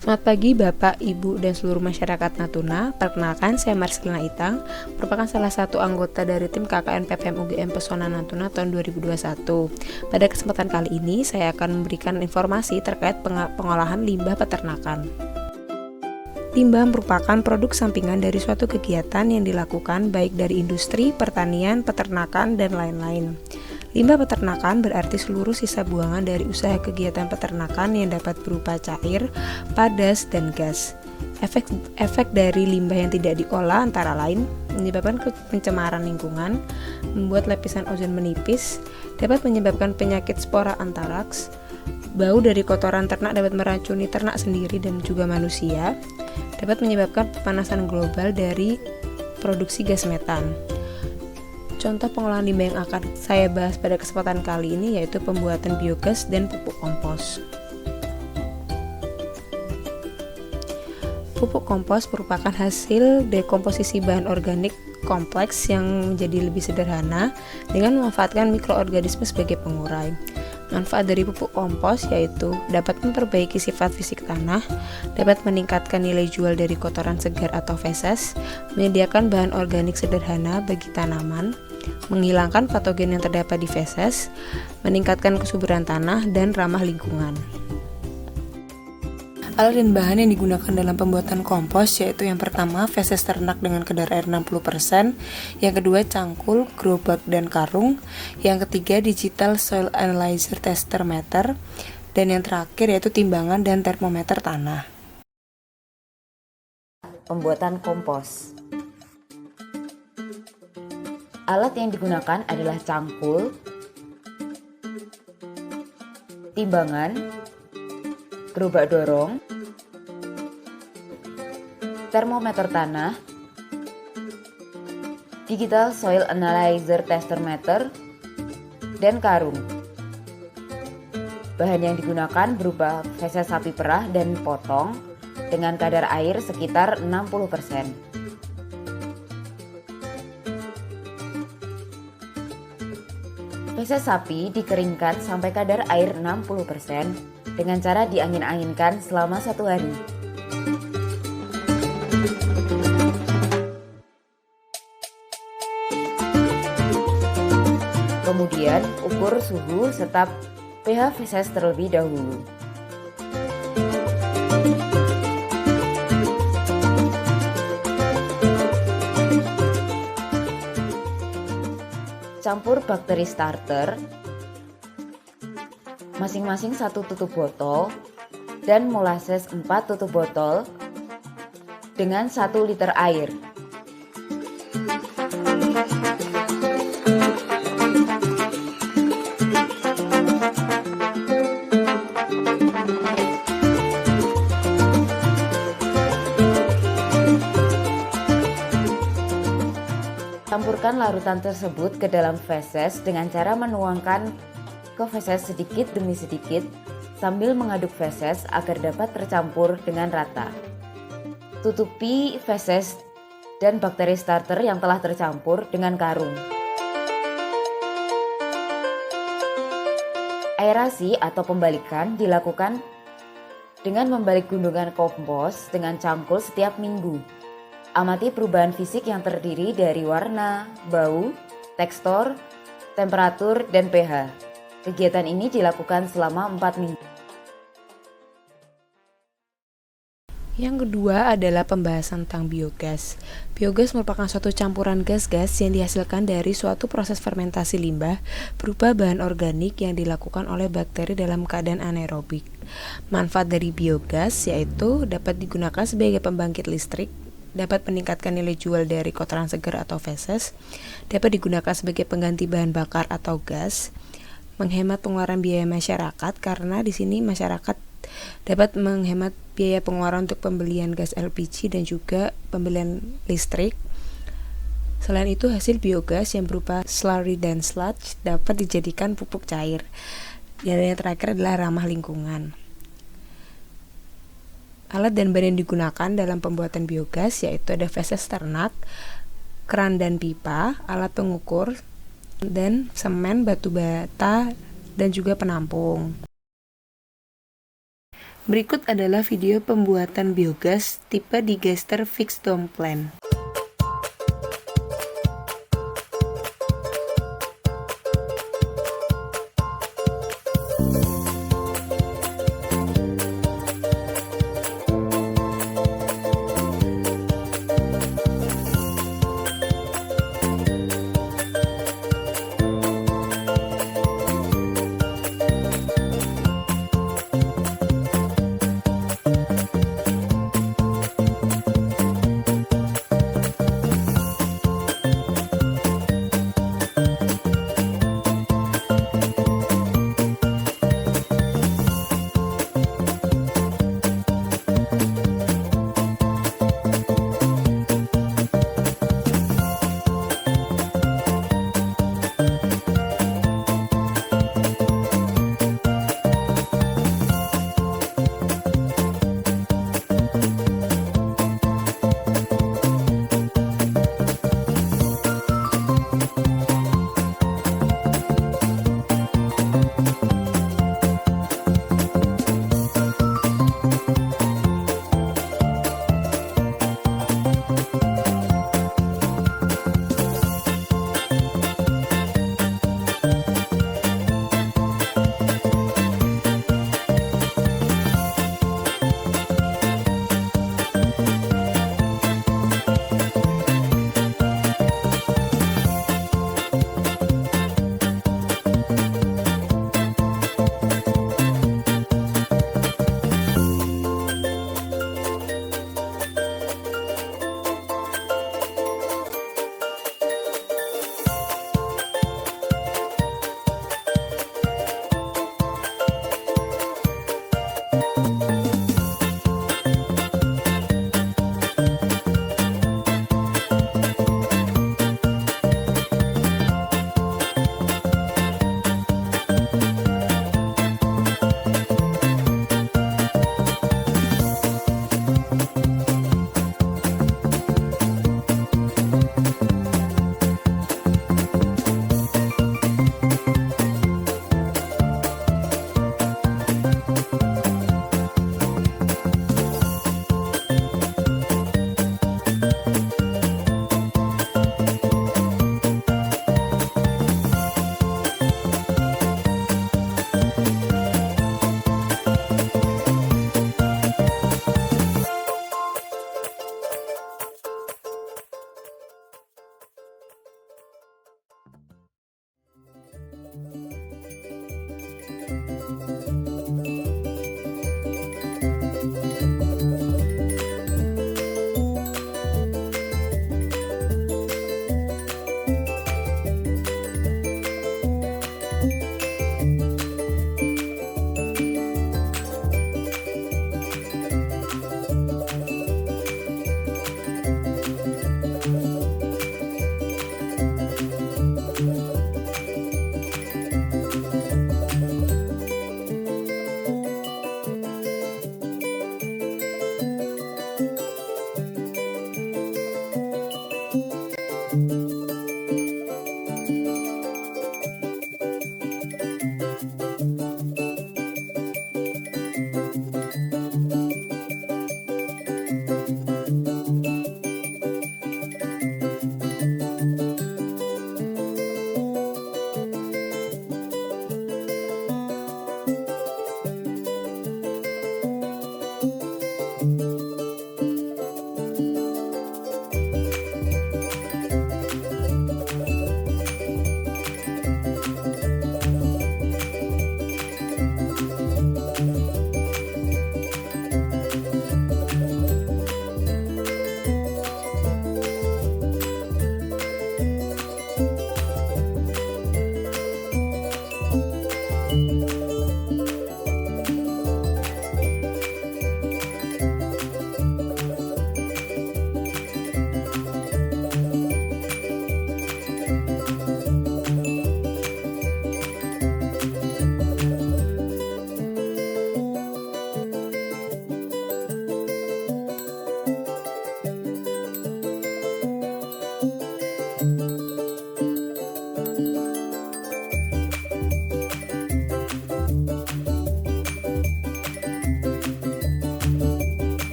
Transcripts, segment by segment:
Selamat pagi Bapak, Ibu, dan seluruh masyarakat Natuna. Perkenalkan, saya Marcelina Itang, merupakan salah satu anggota dari tim KKN PPM UGM Pesona Natuna tahun 2021. Pada kesempatan kali ini, saya akan memberikan informasi terkait pengolahan limbah peternakan. Limbah merupakan produk sampingan dari suatu kegiatan yang dilakukan baik dari industri, pertanian, peternakan, dan lain-lain. Limbah peternakan berarti seluruh sisa buangan dari usaha kegiatan peternakan yang dapat berupa cair, padas, dan gas. Efek dari limbah yang tidak diolah antara lain menyebabkan pencemaran lingkungan, membuat lapisan ozon menipis, dapat menyebabkan penyakit spora antaraks, bau dari kotoran ternak dapat meracuni ternak sendiri dan juga manusia, dapat menyebabkan pemanasan global dari produksi gas metan. Contoh pengolahan limbah yang akan saya bahas pada kesempatan kali ini yaitu pembuatan biogas dan pupuk kompos. Pupuk kompos merupakan hasil dekomposisi bahan organik kompleks yang menjadi lebih sederhana dengan memanfaatkan mikroorganisme sebagai pengurai. Manfaat dari pupuk kompos yaitu dapat memperbaiki sifat fisik tanah, dapat meningkatkan nilai jual dari kotoran segar atau feses, menyediakan bahan organik sederhana bagi tanaman, menghilangkan patogen yang terdapat di feses, meningkatkan kesuburan tanah, dan ramah lingkungan. Alat dan bahan yang digunakan dalam pembuatan kompos yaitu yang pertama feses ternak dengan kadar air 60%, yang kedua cangkul, gerobak, dan karung, yang ketiga digital soil analyzer tester meter, dan yang terakhir yaitu timbangan dan termometer tanah. Pembuatan kompos. Alat yang digunakan adalah cangkul, timbangan, gerobak dorong, termometer tanah, digital soil analyzer tester meter, dan karung. Bahan yang digunakan berupa feses sapi perah dan potong dengan kadar air sekitar 60%. Feses sapi dikeringkan sampai kadar air 60% dengan cara diangin-anginkan selama 1 hari. Kemudian ukur suhu serta pH feses terlebih dahulu. Campur bakteri starter, masing-masing 1 tutup botol, dan molasses 4 tutup botol dengan 1 liter air. Campurkan larutan tersebut ke dalam feses dengan cara menuangkan ke feses sedikit demi sedikit sambil mengaduk feses agar dapat tercampur dengan rata. Tutupi feses dan bakteri starter yang telah tercampur dengan karung. Aerasi atau pembalikan dilakukan dengan membalik gundukan kompos dengan cangkul setiap minggu. Amati perubahan fisik yang terdiri dari warna, bau, tekstur, temperatur, dan pH. Kegiatan ini dilakukan selama 4 minggu. Yang kedua adalah pembahasan tentang biogas. Biogas merupakan suatu campuran gas-gas yang dihasilkan dari suatu proses fermentasi limbah berupa bahan organik yang dilakukan oleh bakteri dalam keadaan anaerobik. Manfaat dari biogas yaitu dapat digunakan sebagai pembangkit listrik, dapat meningkatkan nilai jual dari kotoran segar atau feses, dapat digunakan sebagai pengganti bahan bakar atau gas, menghemat pengeluaran biaya masyarakat karena di sini masyarakat dapat menghemat biaya pengeluaran untuk pembelian gas LPG dan juga pembelian listrik. Selain itu, hasil biogas yang berupa slurry dan sludge dapat dijadikan pupuk cair. Dan yang terakhir adalah ramah lingkungan. Alat dan bahan yang digunakan dalam pembuatan biogas yaitu ada feses ternak, keran dan pipa, alat pengukur, dan semen, batu bata, dan juga penampung. Berikut adalah video pembuatan biogas tipe digester fixed dome plant.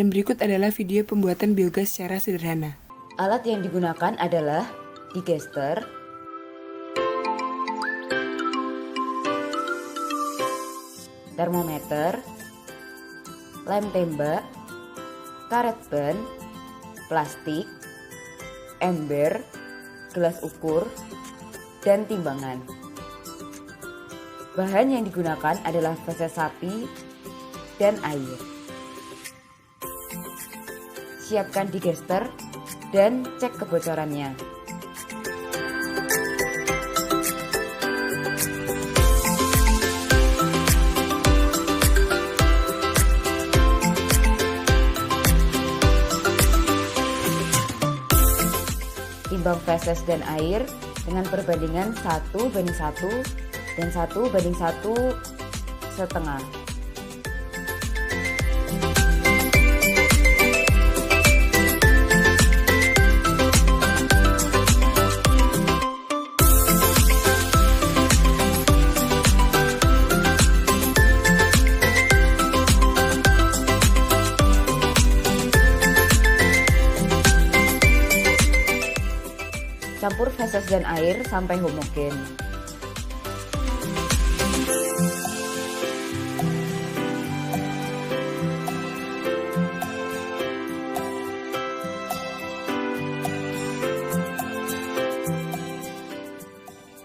Dan berikut adalah video pembuatan biogas secara sederhana. Alat yang digunakan adalah digester, termometer, lem tembak, karet ban, plastik, ember, gelas ukur, dan timbangan. Bahan yang digunakan adalah feses sapi dan air. Siapkan digester dan cek kebocorannya. Timbang feses dan air dengan perbandingan 1:1 dan 1:1,5. Campur feses dan air sampai homogen.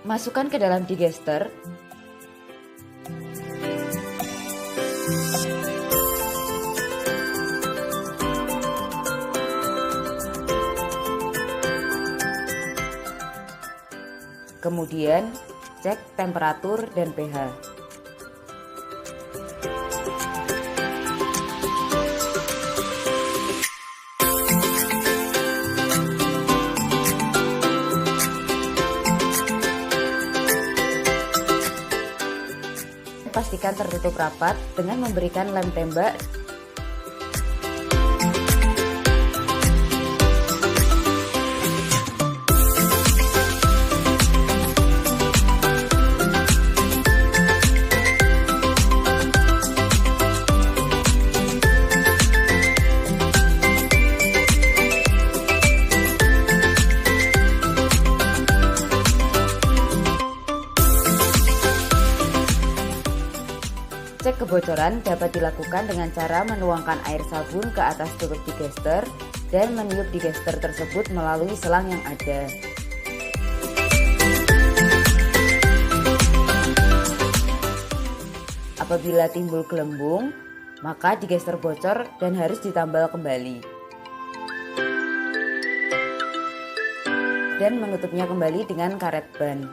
Masukkan ke dalam digester. Kemudian cek temperatur dan pH. Pastikan tertutup rapat dengan memberikan lem tembak. Cek kebocoran dapat dilakukan dengan cara menuangkan air sabun ke atas tutup digester dan meniup digester tersebut melalui selang yang ada. Apabila timbul gelembung, maka digester bocor dan harus ditambal kembali. Dan menutupnya kembali dengan karet ban.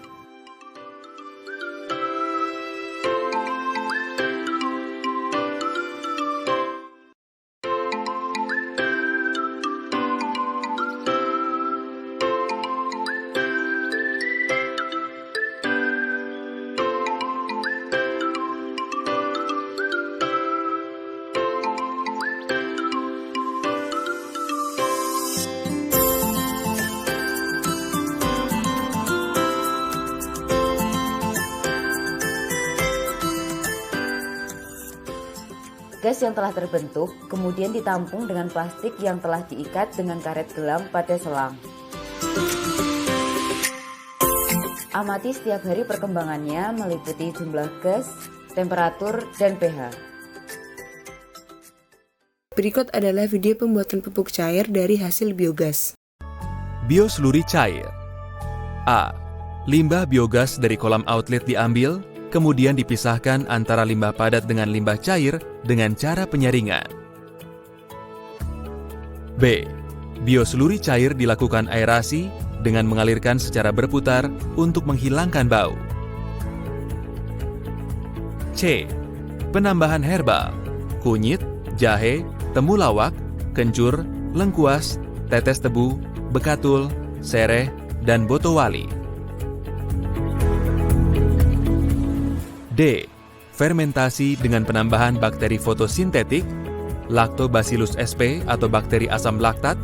Gas yang telah terbentuk kemudian ditampung dengan plastik yang telah diikat dengan karet gelam pada selang. Amati setiap hari perkembangannya meliputi jumlah gas, temperatur, dan pH. Berikut adalah video pembuatan pupuk cair dari hasil biogas. Biosluri cair. A. Limbah biogas dari kolam outlet diambil, kemudian dipisahkan antara limbah padat dengan limbah cair dengan cara penyaringan. B. Biosluri cair dilakukan aerasi dengan mengalirkan secara berputar untuk menghilangkan bau. C. Penambahan herbal, kunyit, jahe, temulawak, kencur, lengkuas, tetes tebu, bekatul, sereh, dan botowali. D. Fermentasi dengan penambahan bakteri fotosintetik, Lactobacillus sp atau bakteri asam laktat,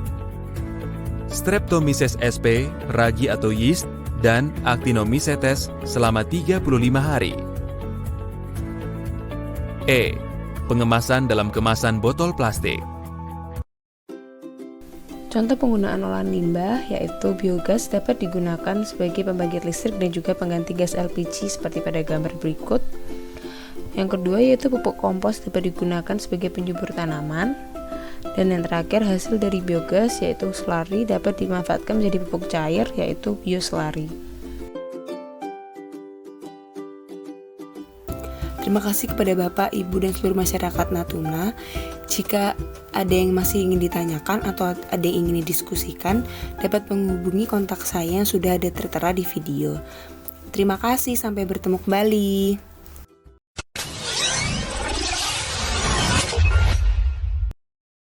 Streptomyces sp, ragi atau yeast, dan Actinomycetes selama 35 hari. E. Pengemasan dalam kemasan botol plastik. Contoh penggunaan olahan limbah yaitu biogas dapat digunakan sebagai pembangkit listrik dan juga pengganti gas LPG seperti pada gambar berikut. Yang kedua yaitu pupuk kompos dapat digunakan sebagai penyubur tanaman. Dan yang terakhir hasil dari biogas yaitu slari dapat dimanfaatkan menjadi pupuk cair yaitu bioslari. Terima kasih kepada Bapak, Ibu, dan seluruh masyarakat Natuna. Jika ada yang masih ingin ditanyakan atau ada yang ingin didiskusikan, dapat menghubungi kontak saya yang sudah ada tertera di video. Terima kasih, sampai bertemu kembali.